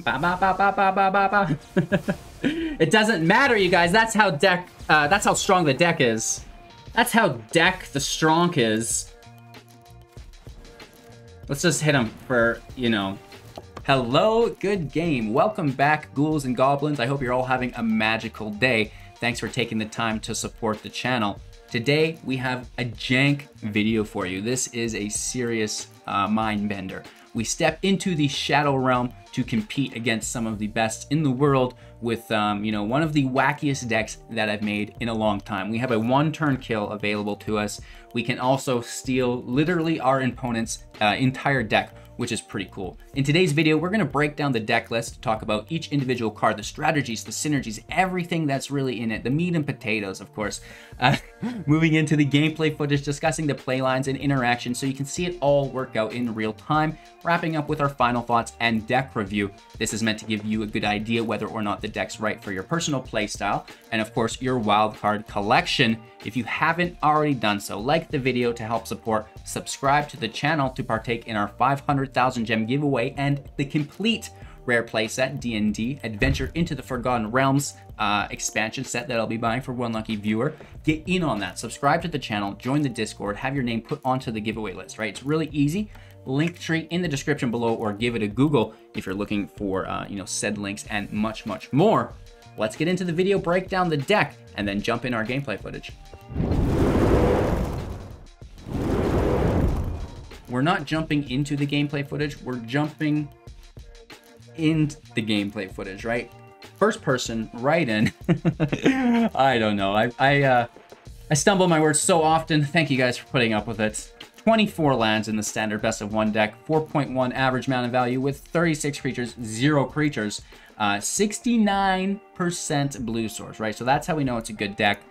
Ba, ba, ba, ba, ba, ba, ba, ba. It doesn't matter, you guys. That's how that's how strong the deck is. That's how the strong is. Let's just hit him for, you know. Hello, good game. Welcome back, ghouls and goblins. I hope you're all having a magical day. Thanks for taking the time to support the channel. Today, we have a jank video for you. This is a serious mind bender. We step into the Shadow Realm to compete against some of the best in the world with, you know, one of the wackiest decks that I've made in a long time. We have a one-turn kill available to us. We can also steal literally our opponent's entire deck, which is pretty cool. In today's video, we're gonna break down the deck list, talk about each individual card, the strategies, the synergies, everything that's really in it, the meat and potatoes, of course. Moving into the gameplay footage, discussing the playlines and interaction so you can see it all work out in real time, wrapping up with our final thoughts and deck review. This is meant to give you a good idea whether or not the deck's right for your personal playstyle, and of course, your wildcard collection. If you haven't already done so, like the video to help support, subscribe to the channel to partake in our 500,000 gem giveaway and the complete rare playset D&D Adventure into the Forgotten Realms expansion set that I'll be buying for one lucky viewer. Get in on that. Subscribe to the channel, join the Discord, have your name put onto the giveaway list, right? It's really easy. Linktree in the description below, or give it a Google if you're looking for, you know, said links and much, much more. Let's get into the video, break down the deck, and then jump in our gameplay footage. We're not jumping into the gameplay footage, we're jumping in the gameplay footage, right? First person, right in. I don't know. I stumble my words so often. Thank you guys for putting up with it. 24 lands in the standard best of one deck, 4.1 average mana value with 36 creatures, 0 creatures, 69% blue source, right? So that's how we know it's a good deck.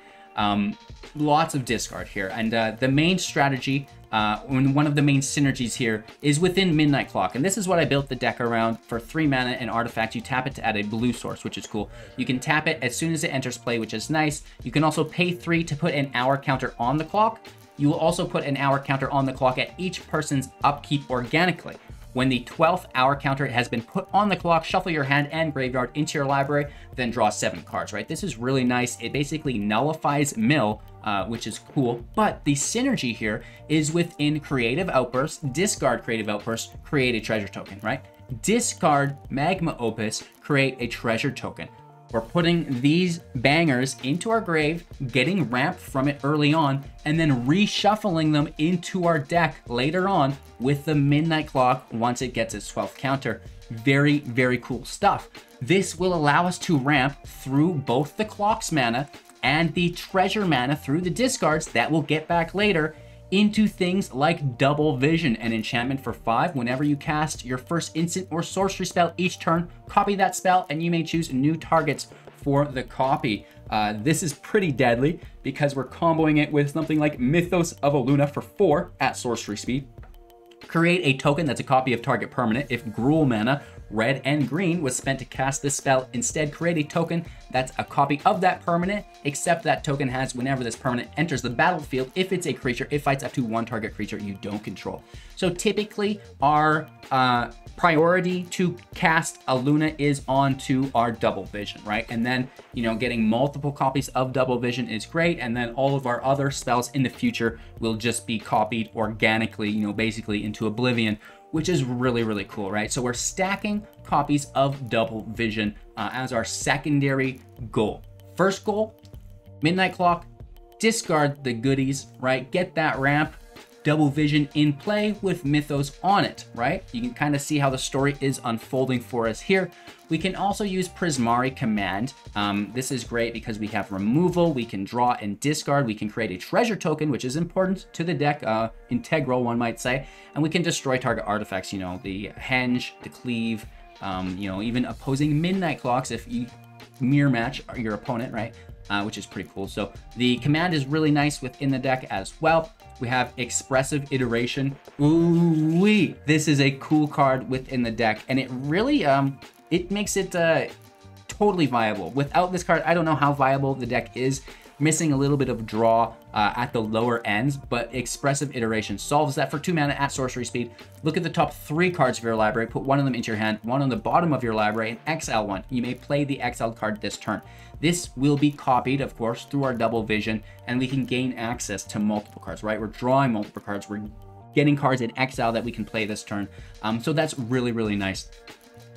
Lots of discard here, and the main strategy, one of the main synergies here is within Midnight Clock, and this is what I built the deck around. For 3 mana and artifact, you tap it to add a blue source, which is cool. You can tap it as soon as it enters play, which is nice. You can also pay 3 to put an hour counter on the clock. You will also put an hour counter on the clock at each person's upkeep organically. When the 12th hour counter has been put on the clock, shuffle your hand and graveyard into your library, then draw 7 cards, right? This is really nice. It basically nullifies mill, which is cool. But the synergy here is within Creative Outburst, discard Creative Outburst, create a treasure token, right? Discard Magma Opus, create a treasure token. We're putting these bangers into our grave, getting ramp from it early on, and then reshuffling them into our deck later on with the Midnight Clock once it gets its 12th counter. Very, very cool stuff. This will allow us to ramp through both the clock's mana and the treasure mana through the discards that we'll get back later into things like Double Vision, an enchantment for 5. Whenever you cast your first instant or sorcery spell each turn, copy that spell and you may choose new targets for the copy. This is pretty deadly because we're comboing it with something like Mythos of Illuna for 4 at sorcery speed. Create a token that's a copy of target permanent. If Gruul mana, red and green, was spent to cast this spell, instead create a token that's a copy of that permanent, except that token has whenever this permanent enters the battlefield. If it's a creature, it fights up to 1 target creature you don't control. So typically our priority to cast Illuna is onto our Double Vision, right? And then, you know, getting multiple copies of Double Vision is great, and then all of our other spells in the future will just be copied organically, you know, basically into oblivion, which is really, really cool, right? So we're stacking copies of Double Vision as our secondary goal. First goal, Midnight Clock, discard the goodies, right? Get that ramp, Double Vision in play with Mythos on it, right? You can kind of see how the story is unfolding for us here. We can also use Prismari Command. This is great because we have removal, we can draw and discard, we can create a treasure token, which is important to the deck, integral, one might say, and we can destroy target artifacts, you know, the henge, the cleave, you know, even opposing Midnight Clocks if you mirror match your opponent, right? Which is pretty cool. So the command is really nice within the deck as well. We have Expressive Iteration. Ooh-wee. This is a cool card within the deck, and it really it makes it totally viable. Without this card, I don't know how viable the deck is. missing a little bit of draw at the lower ends, but Expressive Iteration solves that for 2 mana at sorcery speed. Look at the top 3 cards of your library, put one of them into your hand, one on the bottom of your library, and exile one. You may play the exiled card this turn. This will be copied, of course, through our double vision, and we can gain access to multiple cards, right? We're drawing multiple cards. We're getting cards in exile that we can play this turn. So that's really, really nice.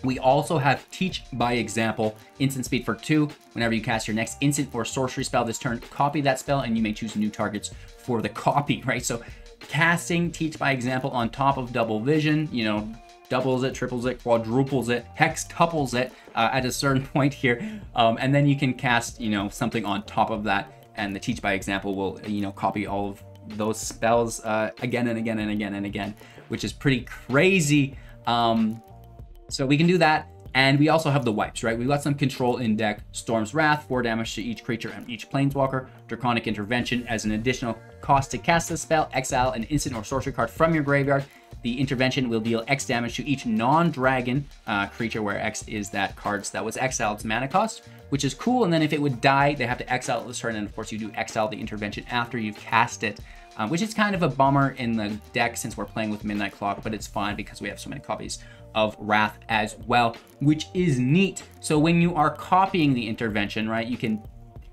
We also have Teach by Example, instant speed for 2. Whenever you cast your next instant or sorcery spell this turn, copy that spell and you may choose new targets for the copy, right? So casting Teach by Example on top of double vision, you know, doubles it, triples it, quadruples it, hextuples it at a certain point here. And then you can cast, you know, something on top of that, and the Teach by Example will, you know, copy all of those spells again and again and again and again, which is pretty crazy. So we can do that. And we also have the wipes, right? We've got some control in deck. Storm's Wrath, 4 damage to each creature and each planeswalker. Draconic Intervention as an additional cost to cast the spell. Exile an instant or sorcery card from your graveyard. The intervention will deal X damage to each non-dragon creature, where X is that card that was exiled's mana cost, which is cool. And then if it would die, they have to exile it this turn. And of course, you do exile the intervention after you've cast it, which is kind of a bummer in the deck since we're playing with Midnight Clock, but it's fine because we have so many copies of Wrath as well, which is neat. So when you are copying the intervention, right, you can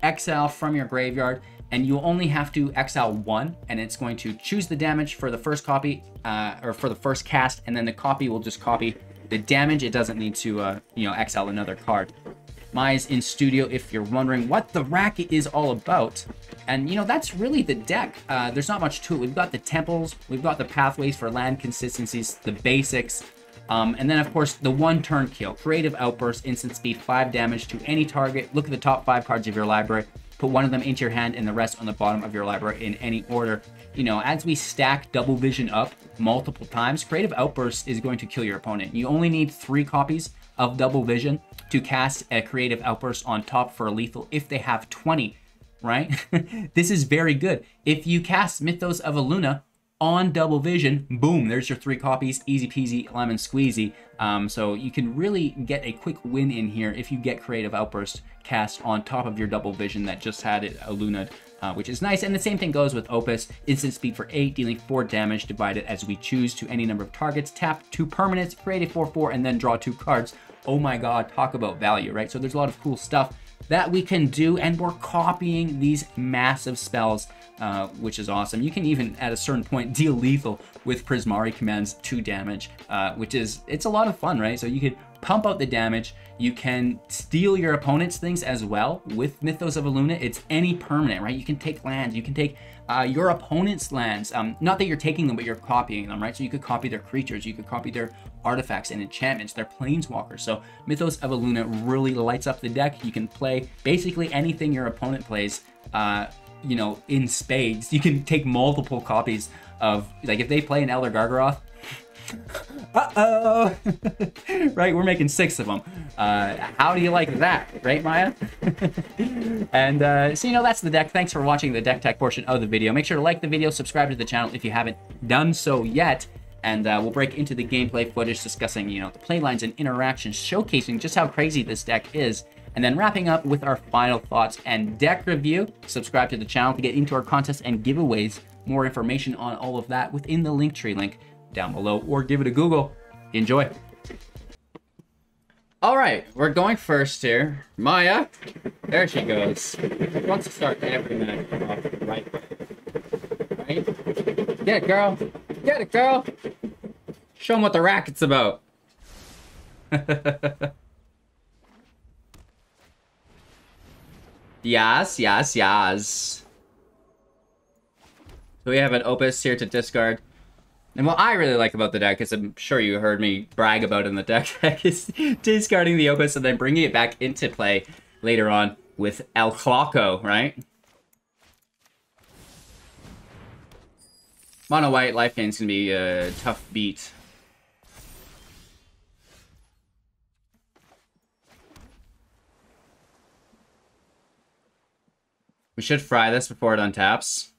exile from your graveyard, and you only have to exile 1, and it's going to choose the damage for the first copy, or for the first cast, and then the copy will just copy the damage. It doesn't need to, you know, exile another card. Maya's in studio if you're wondering what the racket is all about. And, you know, that's really the deck. There's not much to it. We've got the temples, we've got the pathways for land consistencies, the basics, and then, of course, the 1-turn kill. Creative Outburst, instant speed, 5 damage to any target. Look at the top 5 cards of your library. Put one of them into your hand and the rest on the bottom of your library in any order. You know, as we stack double vision up multiple times, Creative Outburst is going to kill your opponent. You only need 3 copies of double vision to cast a Creative Outburst on top for a lethal if they have 20, right? This is very good. If you cast Mythos of Illuna on double vision, boom, there's your 3 copies, easy peasy, lemon squeezy. So you can really get a quick win in here if you get Creative Outburst cast on top of your double vision that just had it Illuna'd, which is nice. And the same thing goes with Opus, instant speed for 8, dealing 4 damage, divided as we choose to any number of targets, tap 2 permanents, create a 4/4, and then draw 2 cards. Oh my god, talk about value, right? So there's a lot of cool stuff that we can do, and we're copying these massive spells, which is awesome. You can even, at a certain point, deal lethal with Prismari Command's 2 damage, which is, it's a lot of fun, right? So you can pump out the damage. You can steal your opponent's things as well. With Mythos of Illuna, it's any permanent, right? You can take lands. You can take your opponent's lands. Not that you're taking them, but you're copying them, right? So you could copy their creatures. You could copy their artifacts and enchantments, their planeswalkers. So Mythos of Illuna really lights up the deck. You can play basically anything your opponent plays, you know, in spades. You can take multiple copies of, like, if they play an Elder Gargaroth, uh-oh, right, we're making 6 of them. How do you like that, right, Maya? And so, you know, that's the deck. Thanks for watching the deck tech portion of the video. Make sure to like the video, subscribe to the channel if you haven't done so yet, and we'll break into the gameplay footage discussing, you know, the playlines and interactions, showcasing just how crazy this deck is, and then wrapping up with our final thoughts and deck review. Subscribe to the channel to get into our contests and giveaways. More information on all of that within the Linktree link down below, or give it a Google. Enjoy. All right, we're going first here. Maya, there she goes. She wants to start every minute off the right way. Right? Get it, girl. Get it, girl. Show them what the racket's about. Yes, yes, yes. So we have an Opus here to discard. And what I really like about the deck, as I'm sure you heard me brag about in the deck, is discarding the Opus and then bringing it back into play later on with El Clocko, right? Mono white life gain's gonna be a tough beat. We should fry this before it untaps,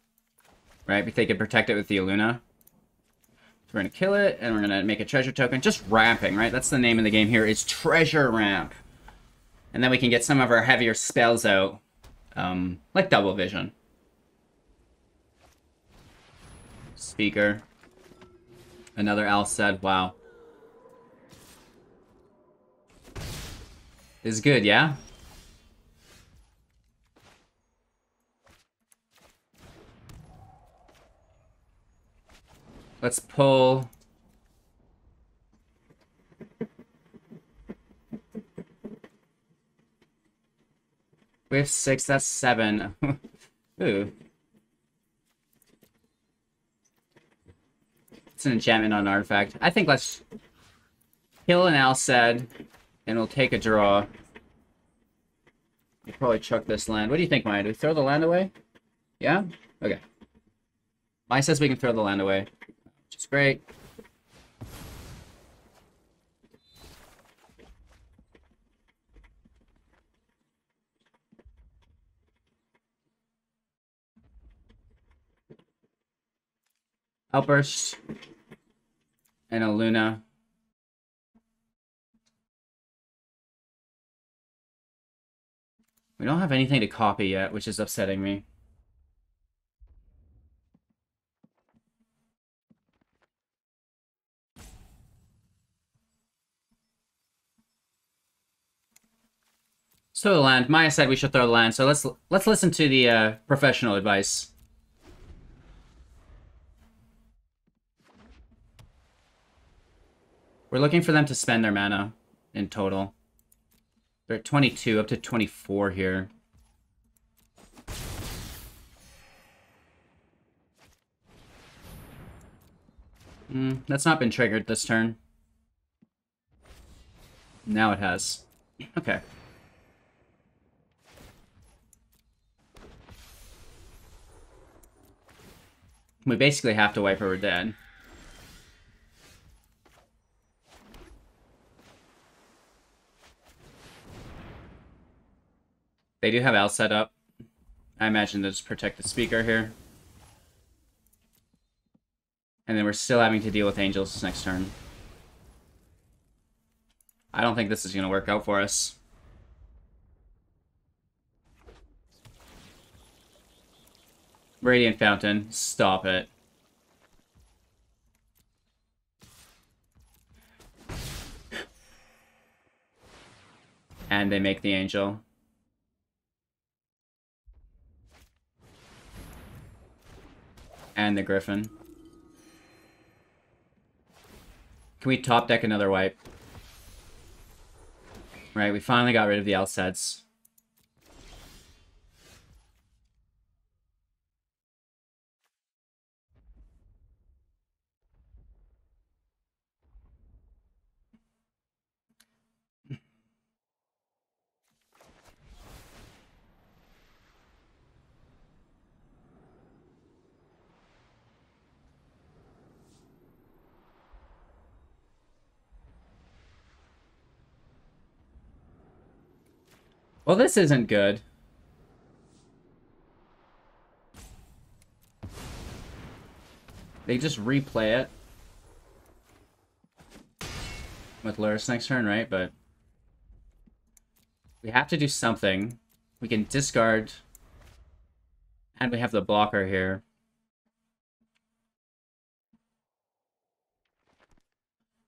right? Because they can protect it with the Illuna. So we're going to kill it, and we're going to make a treasure token. Just ramping, right? That's the name of the game here. It's treasure ramp. And then we can get some of our heavier spells out. like double vision. Speaker. Another Alced, wow. Is good, yeah? Let's pull... We have 6, that's 7. Ooh. It's an enchantment on an artifact. I think let's kill an Alced, and we'll take a draw. We'll probably chuck this land. What do you think, Maya? Do we throw the land away? Yeah? Okay. Maya says we can throw the land away, which is great. Outburst and Illuna. We don't have anything to copy yet, which is upsetting me. Let's throw the land. Maya said we should throw the land, so let's listen to the professional advice. We're looking for them to spend their mana in total. They're at 22, up to 24 here. That's not been triggered this turn. Now it has. Okay. We basically have to wipe her dead. They do have Al set up. I imagine to just protect the speaker here. And then we're still having to deal with angels next turn. I don't think this is going to work out for us. Radiant Fountain, stop it. And they make the angel. And the Griffin. Can we top deck another wipe? Right, we finally got rid of the Alceds. Well, this isn't good. They just replay it. With Lurrus next turn, right? But we have to do something. We can discard. And we have the blocker here.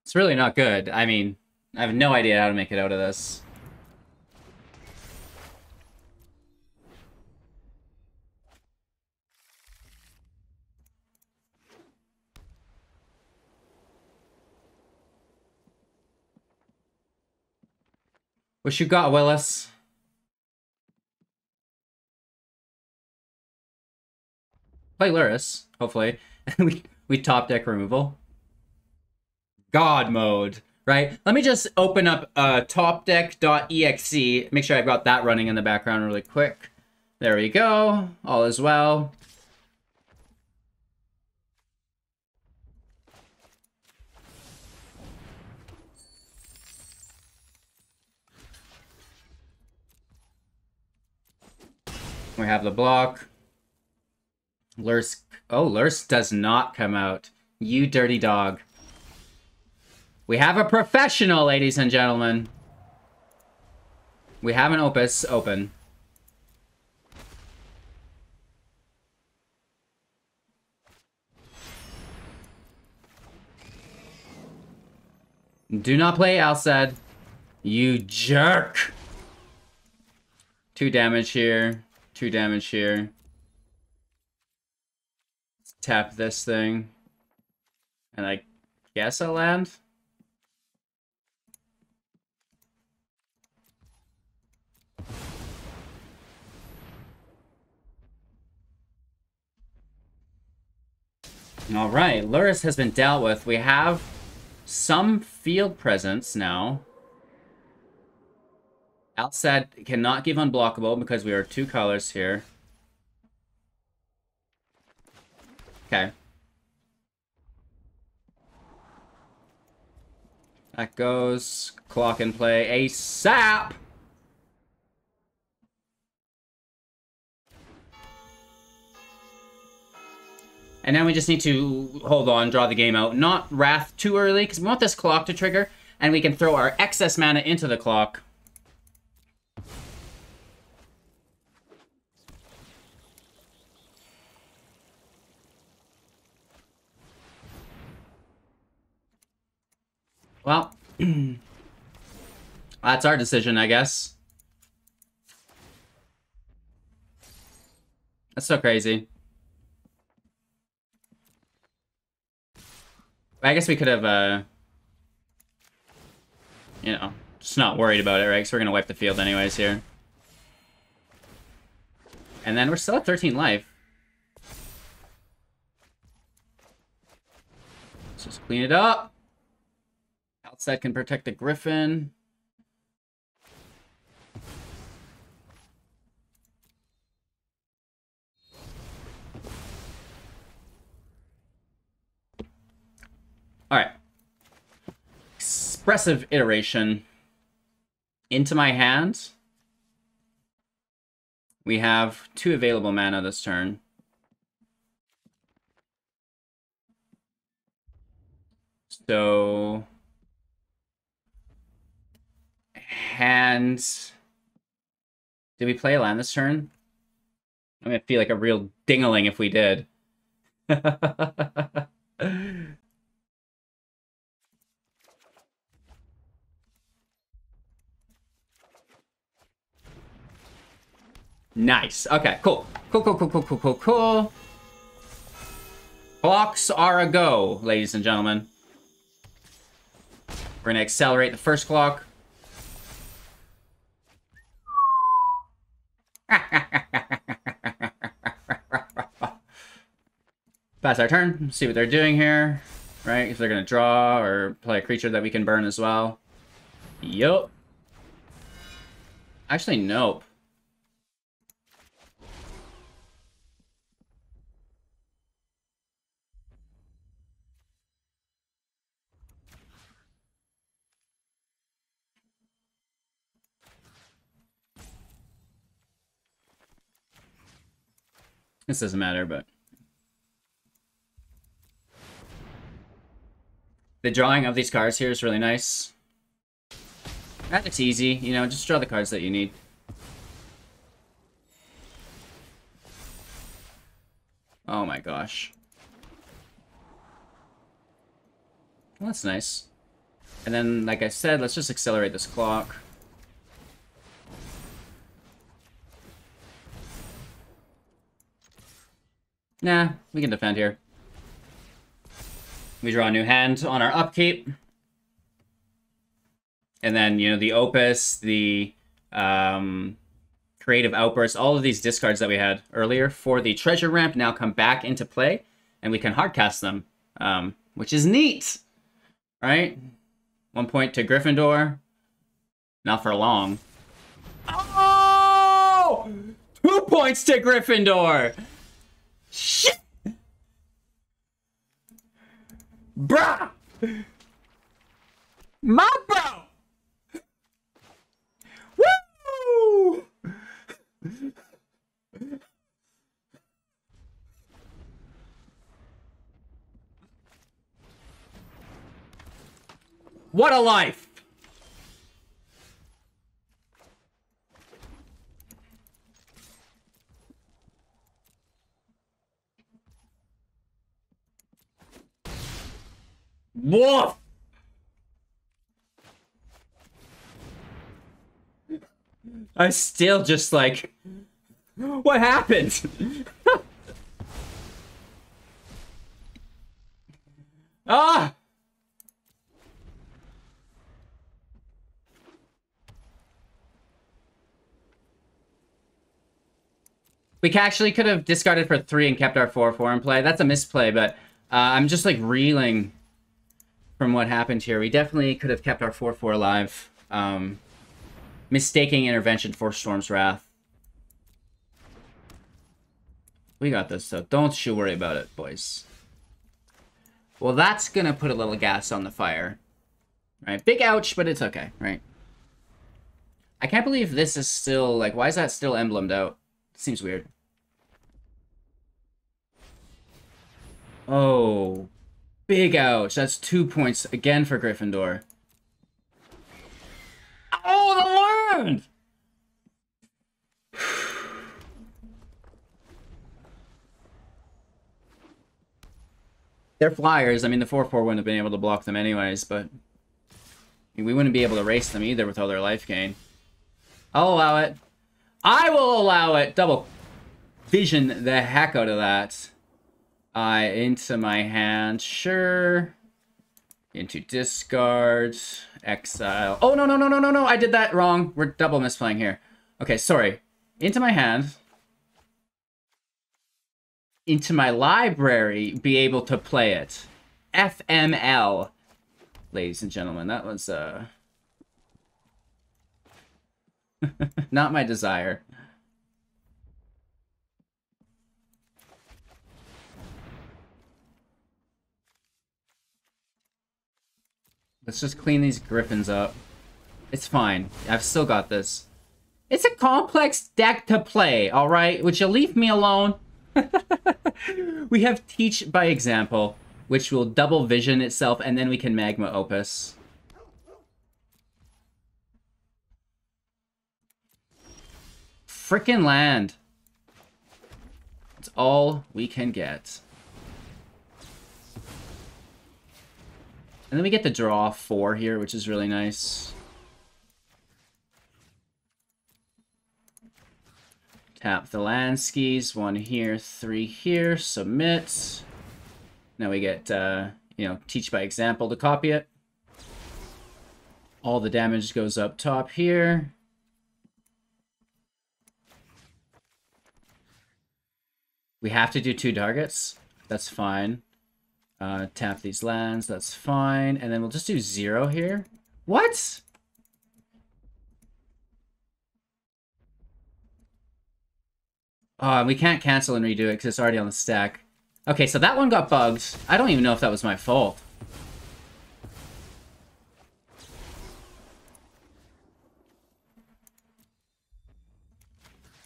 It's really not good. I mean, I have no idea how to make it out of this. What you got, Willis? Play Lurrus, hopefully. we top deck removal. God mode, right? Let me just open up topdeck.exe. Make sure I've got that running in the background really quick. There we go. All is well. We have the block. Lurrus. Oh, Lurrus does not come out. You dirty dog. We have a professional, ladies and gentlemen. We have an Opus open. Do not play Alced. You jerk! 2 damage here. 2 damage here. Let's tap this thing. And I guess I'll land. Alright, Lurrus has been dealt with. We have some field presence now. Alced cannot give unblockable because we are 2 colors here. Okay. That goes. Clock in play ASAP! And now we just need to hold on, draw the game out. Not Wrath too early, because we want this clock to trigger, and we can throw our excess mana into the clock. Well, that's our decision, I guess. That's so crazy. I guess we could have, you know, just not worried about it, right? Because we're going to wipe the field anyways here. And then we're still at 13 life. Let's just clean it up. Outside can protect the Griffin. Alright. Expressive Iteration. Into my hand. We have 2 available mana this turn. So... hand... Did we play a land this turn? I'm gonna feel like a real dingaling if we did. Nice. Okay, cool. Cool. Clocks are a go, ladies and gentlemen. We're gonna accelerate the first clock. Pass our turn. See what they're doing here. Right? If they're gonna draw or play a creature that we can burn as well. Yup. Actually, nope. This doesn't matter, but... the drawing of these cards here is really nice. It's easy, you know, just draw the cards that you need. Oh my gosh. Well, that's nice. And then, like I said, let's just accelerate this clock. Nah, we can defend here. We draw a new hand on our upkeep. And then, you know, the Opus, the Creative Outburst, all of these discards that we had earlier for the treasure ramp now come back into play. And we can hardcast them, which is neat. Right? 1 point to Gryffindor. Not for long. Oh! 2 points to Gryffindor! Shit! Bruh! My bro! Woo! What a life! Woof! I still just like... What happened? Ah! We actually could have discarded for 3 and kept our 4/4 in play. That's a misplay, but I'm just like reeling from what happened here. We definitely could have kept our 4/4 alive. Mistaking intervention for Storm's Wrath. We got this, though. Don't you worry about it, boys. Well, that's gonna put a little gas on the fire. Right? Big ouch, but it's okay, right? I can't believe this is still, like, why is that still emblemed out? Seems weird. Oh. Big ouch. That's 2 points again for Gryffindor. Oh, the learned! They're flyers. I mean, the 4/4 wouldn't have been able to block them anyways, but we wouldn't be able to race them either with all their life gain. I'll allow it. I will allow it. Double vision the heck out of that. Into my hand. Sure. Into discard. Exile. Oh, no, no, no, no, no, no. I did that wrong. We're double misplaying here. Okay, sorry. Into my hand. Into my library, be able to play it. FML. Ladies and gentlemen, that was, not my desire. Let's just clean these griffins up. It's fine. I've still got this. It's a complex deck to play, alright? Would you leave me alone? We have Teach by Example, which will double vision itself, and then we can Magma Opus. Frickin' land. It's all we can get. And then we get to draw 4 here, which is really nice. Tap the land skis, 1 here, 3 here, submit. Now we get, you know, Teach by Example to copy it. All the damage goes up top here. We have to do 2 targets. That's fine. Tap these lands, that's fine. And then we'll just do 0 here. What? We can't cancel and redo it because it's already on the stack. Okay, so that one got bugged. I don't even know if that was my fault.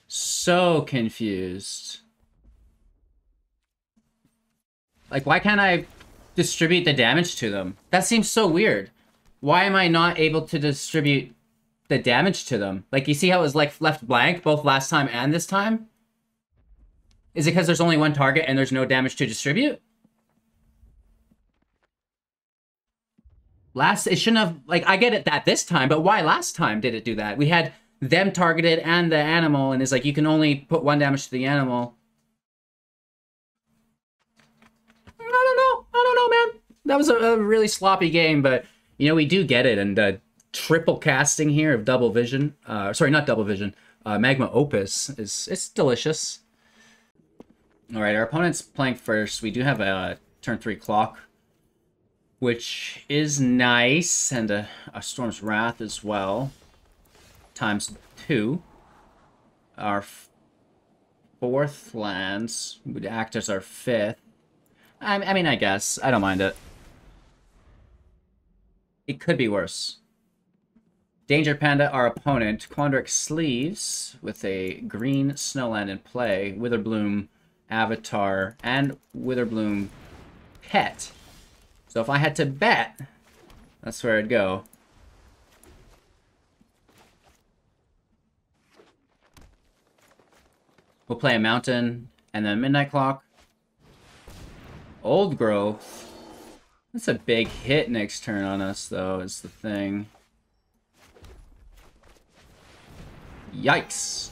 So confused. Like, why can't I distribute the damage to them? That seems so weird. Why am I not able to distribute the damage to them? Like, you see how it was, like, left blank both last time and this time? Is it because there's only 1 target and there's no damage to distribute? It shouldn't have, like, I get it that this time, but why last time did it do that? We had them targeted and the animal, and it's like, you can only put 1 damage to the animal. I don't know, man. That was a really sloppy game, but, you know, we do get it, and triple casting here of double vision, sorry, not double vision, Magma Opus it's delicious. All right, our opponent's playing first. We do have a turn 3 clock, which is nice, and a Storm's Wrath as well, times 2. Our 4th lands would act as our 5th. I mean, I guess. I don't mind it. It could be worse. Danger Panda, our opponent. Quandric Sleeves with a green Snowland in play. Witherbloom Avatar and Witherbloom Pet. So if I had to bet, that's where I'd go. We'll play a Mountain and then Midnight Clock. Old Growth. That's a big hit next turn on us, though, is the thing. Yikes.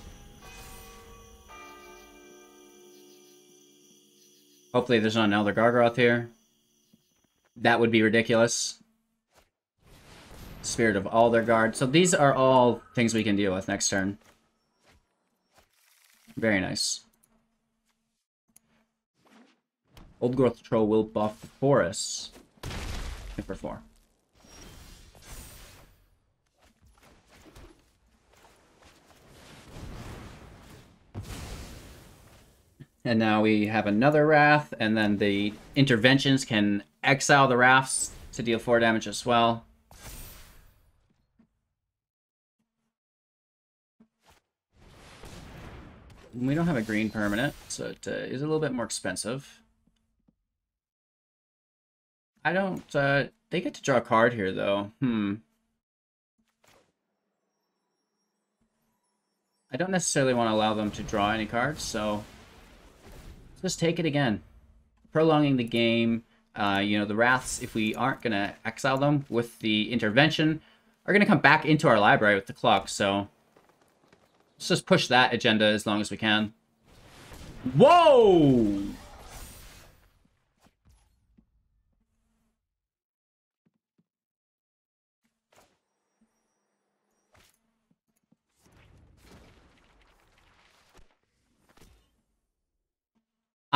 Hopefully there's not an Elder Gargoth here. That would be ridiculous. Spirit of Aldergard. So these are all things we can deal with next turn. Very nice. Old Growth Troll will buff Forest. For 4. And now we have another Wrath, and then the interventions can exile the Wraths to deal 4 damage as well. We don't have a green permanent, so it is a little bit more expensive. I don't, they get to draw a card here, though. I don't necessarily want to allow them to draw any cards, so let's just take it again. Prolonging the game, you know, the Wraths, if we aren't going to exile them with the intervention, are going to come back into our library with the clock, so let's just push that agenda as long as we can. Whoa!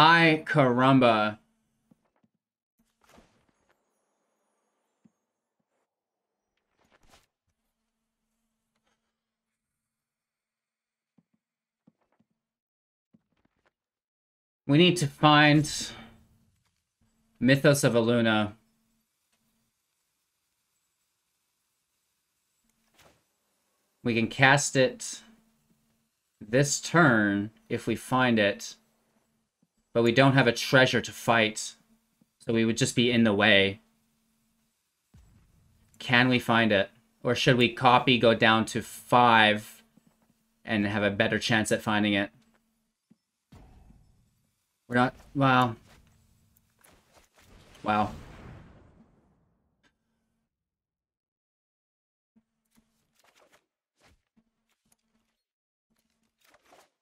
Ay, caramba. We need to find Mythos of Illuna. We can cast it this turn if we find it. But we don't have a treasure to fight, so we would just be in the way. Can we find it? Or should we copy, go down to 5, and have a better chance at finding it? We're not... Wow. Wow.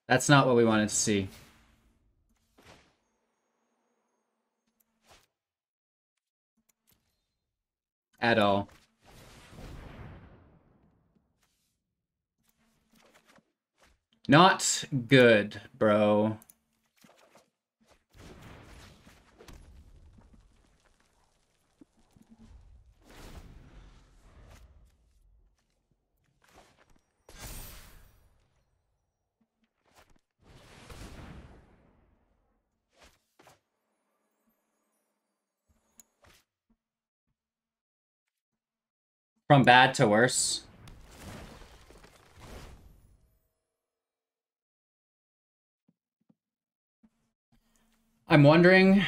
That's not what we wanted to see. At all. Not good, bro. From bad to worse. I'm wondering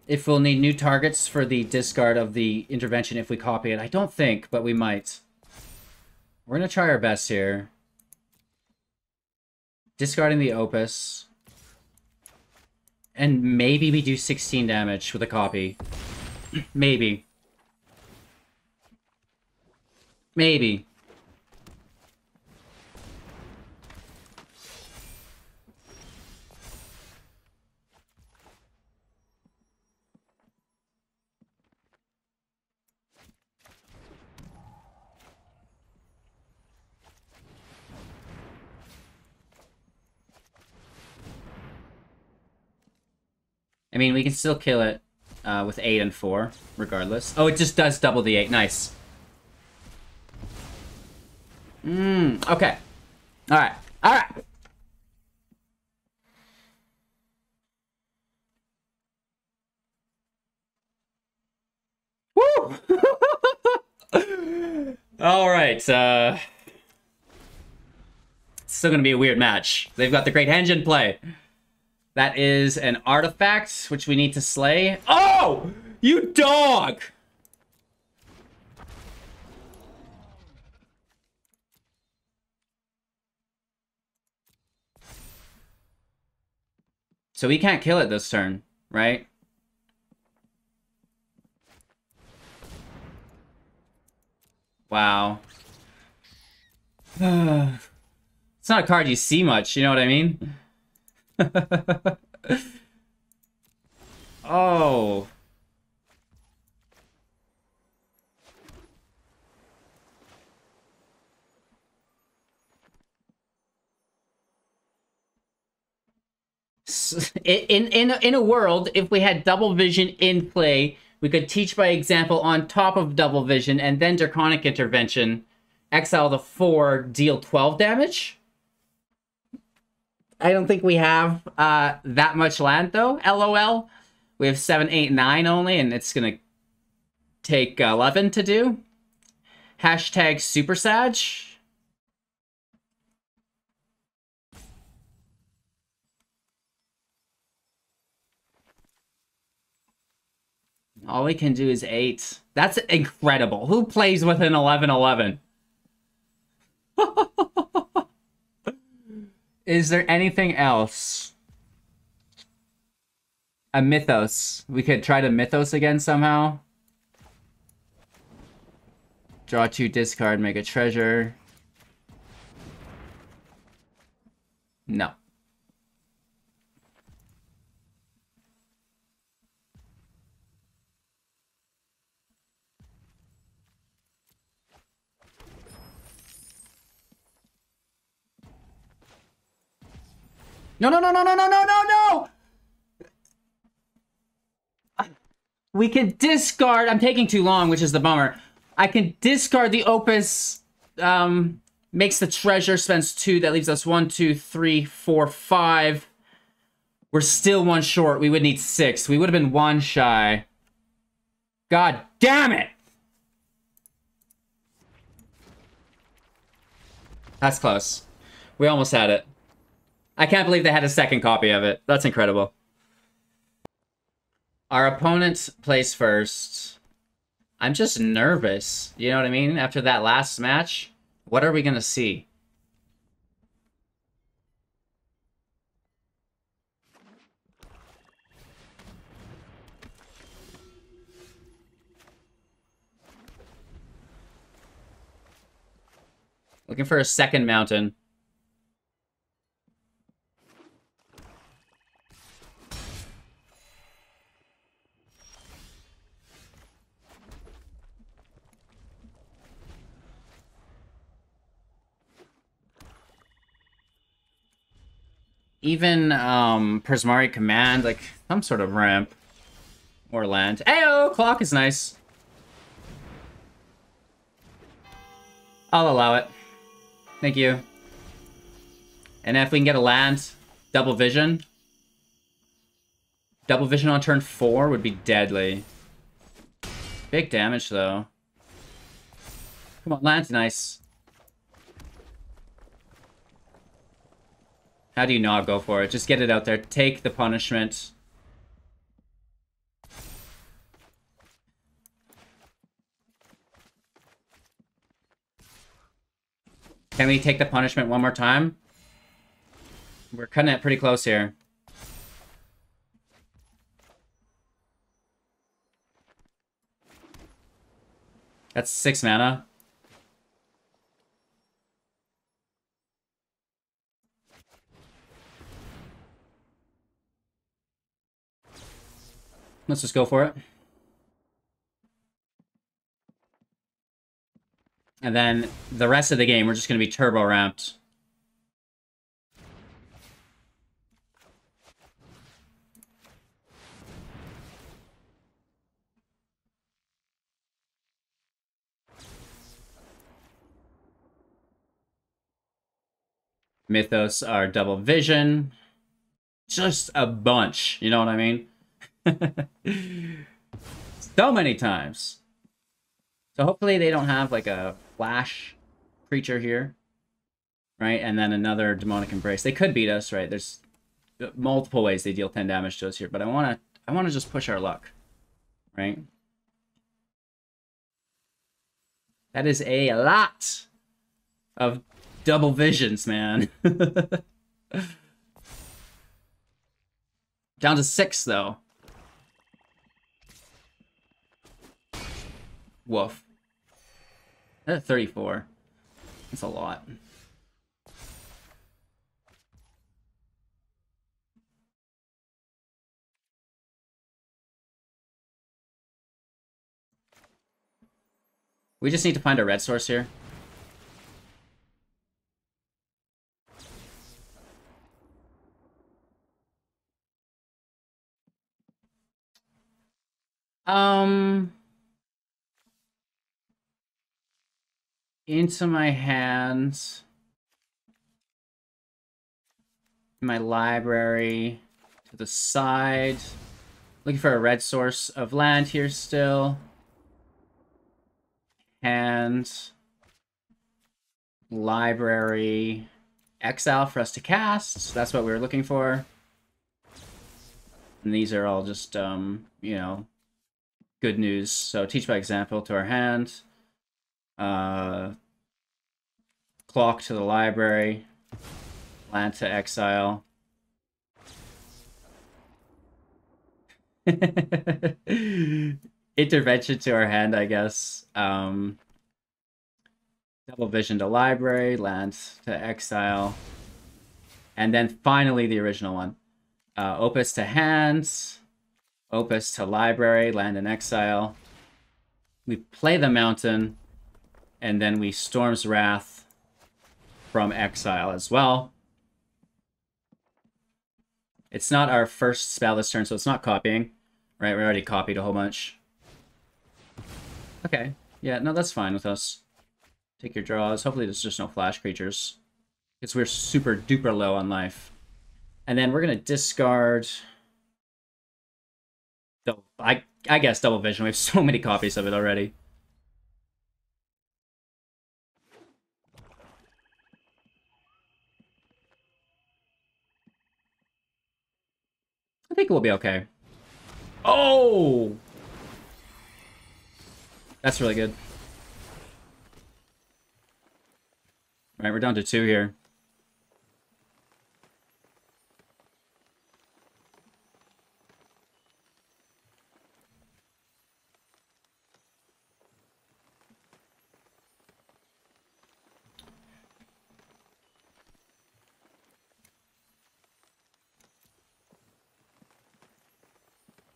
if we'll need new targets for the discard of the intervention if we copy it. I don't think, but we might. We're going to try our best here. Discarding the Opus. And maybe we do 16 damage with a copy. Maybe. Maybe. I mean, we can still kill it with 8 and 4, regardless. Oh, it just does double the 8. Nice. Okay. Alright. Alright. Woo! Alright, it's still gonna be a weird match. They've got the Great Henge in play. That is an artifact, which we need to slay. Oh! You dog! So we can't kill it this turn, right? Wow. not a card you see much, you know what I mean? Oh. In a world, if we had double vision in play, we could teach by example on top of double vision and then Draconic Intervention, exile the 4, deal 12 damage. I don't think we have that much land though, LOL. We have 7, 8, 9 only, and it's gonna take 11 to do. Hashtag Super Sag. All we can do is 8. That's incredible. Who plays with an 11-11? Is there anything else? A Mythos. We could try to Mythos again somehow. Draw 2, discard, make a treasure. No. No, no, no, no, no, no, no, no, no! We can discard... I'm taking too long, which is the bummer. I can discard the Opus, makes the treasure, spends 2. That leaves us 1, 2, 3, 4, 5. We're still 1 short. We would need 6. We would have been 1 shy. God damn it! That's close. We almost had it. I can't believe they had a second copy of it. That's incredible. Our opponent plays first. I'm just nervous. You know what I mean? After that last match, what are we gonna see? Looking for a second mountain. Even Prismari Command, like some sort of ramp or land. Ayo, clock is nice. I'll allow it. Thank you. And if we can get a land, double vision. Double vision on turn 4 would be deadly. Big damage though. Come on, land's nice. How do you not go for it? Just get it out there. Take the punishment. Can we take the punishment one more time? We're cutting it pretty close here. That's 6 mana. Let's just go for it. And then the rest of the game, we're just going to be turbo ramped. Mythos are double vision. Just a bunch, you know what I mean? So many times. So hopefully they don't have like a flash creature here, right? And then another demonic embrace. They could beat us, right? There's multiple ways they deal 10 damage to us here, but I want to just push our luck, right? That is a lot of double visions, man. Down to 6 though. Woof. That's 34. That's a lot. We just need to find a red source here. Into my hands. My library. To the side. Looking for a red source of land here still. And library. Exile for us to cast. So that's what we were looking for. And these are all just, you know, good news. So teach by example to our hand. Clock to the library. Land to exile. Intervention to our hand, I guess. Double vision to library. Land to exile. And then finally the original one. Opus to hands. Opus to library. Land in exile. We play the mountain. And then we Storm's Wrath from exile as well. It's not our first spell this turn, so it's not copying. Right, we already copied a whole bunch. Okay, yeah, no, that's fine with us. Take your draws. Hopefully there's just no flash creatures. Because we're super duper low on life. And then we're going to discard... I guess Double Vision. We have so many copies of it already. I think we'll be okay. Oh! That's really good. Alright, we're down to 2 here.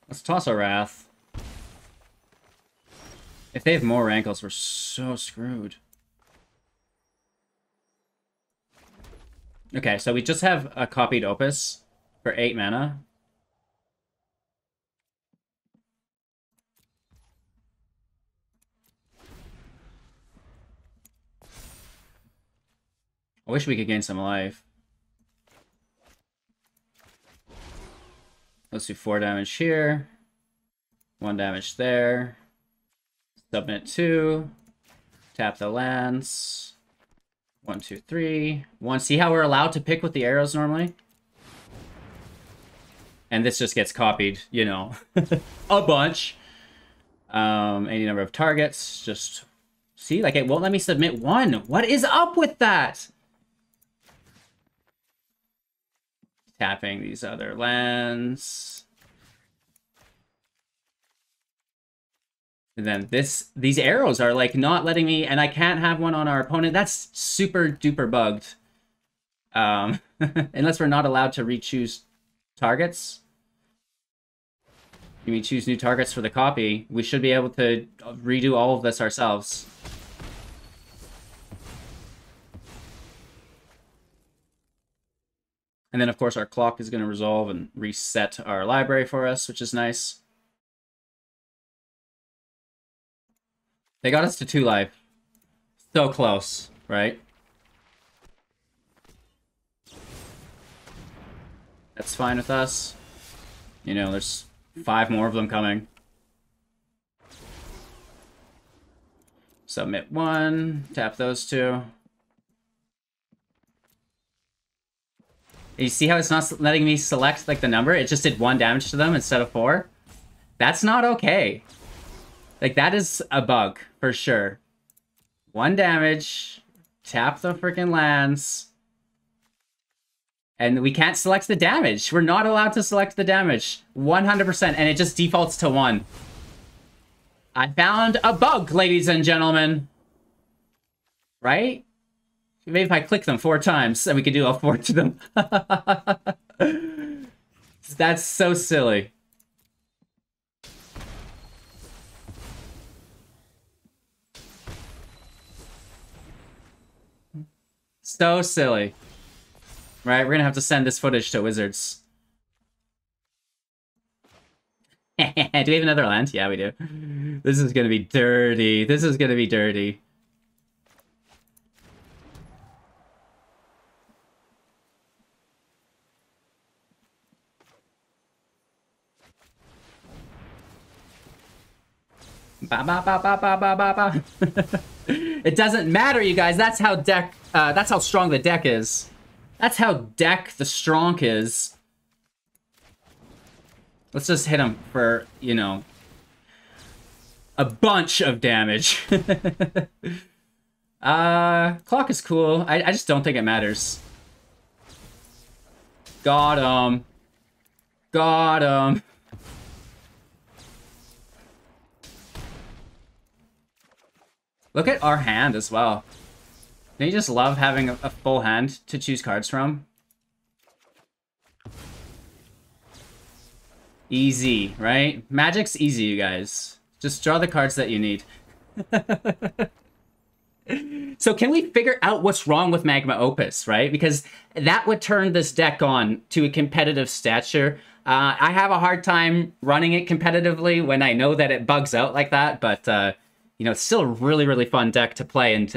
Let's toss a Wrath. If they have more ankles, we're so screwed. Okay, so we just have a copied Opus for 8 mana. I wish we could gain some life. Let's do 4 damage here. 1 damage there. Submit 2. Tap the lands. 1, 2, 3. 1. See how we're allowed to pick with the arrows normally? And this just gets copied, you know, a bunch. Any number of targets. Just see, like it won't let me submit 1. What is up with that? Tapping these other lands. And then these arrows are like not letting me, and I can't have one on our opponent. That's super duper bugged. Unless we're not allowed to re-choose targets. When we choose new targets for the copy, we should be able to redo all of this ourselves. And then, of course, our clock is going to resolve and reset our library for us, which is nice. They got us to 2 life. So close, right? That's fine with us. You know, there's 5 more of them coming. Submit 1. Tap those 2. You see how it's not letting me select, like, the number? It just did 1 damage to them instead of 4? That's not okay. Like, that is a bug, for sure. 1 damage. Tap the freaking lands. And we can't select the damage. We're not allowed to select the damage. 100%, and it just defaults to 1. I found a bug, ladies and gentlemen. Right? Maybe if I click them 4 times, then we could do a 4 to them. That's so silly. So silly. Right, we're gonna have to send this footage to Wizards. Do we have another land? Yeah, we do. This is gonna be dirty. This is gonna be dirty. Ba ba ba ba ba ba ba ba. It doesn't matter, you guys. That's how that's how strong the deck is. That's how the strong is. Let's just hit him for, you know, a bunch of damage. Clock is cool. I just don't think it matters. Got him. Got him. Look at our hand as well. Don't you just love having a full hand to choose cards from? Easy, right? Magic's easy, you guys. Just draw the cards that you need. So can we figure out what's wrong with Magma Opus, right? Because that would turn this deck on to a competitive stature. I have a hard time running it competitively when I know that it bugs out like that, but you know, it's still a really, really fun deck to play. And,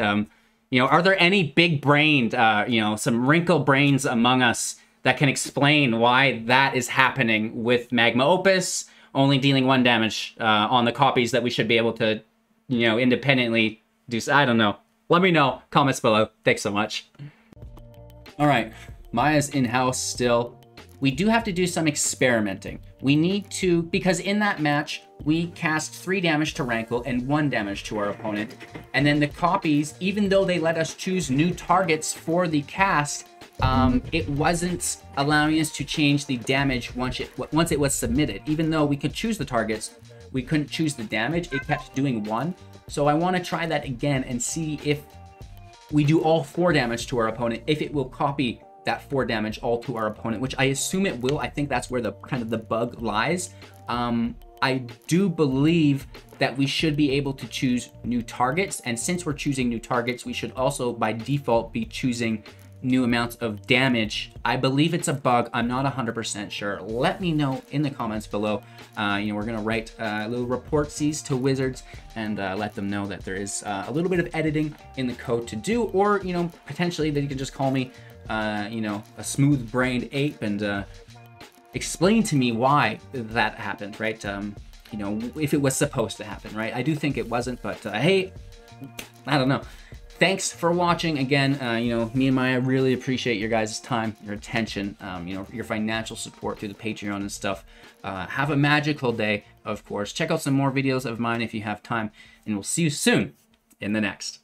you know, are there any big-brained, you know, some wrinkle brains among us that can explain why that is happening with Magma Opus, only dealing 1 damage on the copies that we should be able to, you know, independently do? I don't know. Let me know. Comments below. Thanks so much. All right. Maya's in-house still. We do have to do some experimenting. We need to, because in that match, we cast 3 damage to Rankle and 1 damage to our opponent. And then the copies, even though they let us choose new targets for the cast, it wasn't allowing us to change the damage once it was submitted. Even though we could choose the targets, we couldn't choose the damage. It kept doing 1. So I want to try that again and see if we do all 4 damage to our opponent, if it will copy that 4 damage all to our opponent, which I assume it will. I think that's where the kind of the bug lies. I do believe that we should be able to choose new targets, and since we're choosing new targets, we should also by default be choosing new amounts of damage. I believe it's a bug. I'm not 100% sure. Let me know in the comments below. You know, we're gonna write little reportsies to Wizards and let them know that there is a little bit of editing in the code to do, or, you know, potentially they can just call me you know, a smooth-brained ape and explain to me why that happened, right? You know, if it was supposed to happen, right? I do think it wasn't, but hey, I don't know. Thanks for watching again. You know, me and Maya really appreciate your guys' time, your attention, you know, your financial support through the Patreon and stuff. Have a magical day, of course. Check out some more videos of mine if you have time, and we'll see you soon in the next.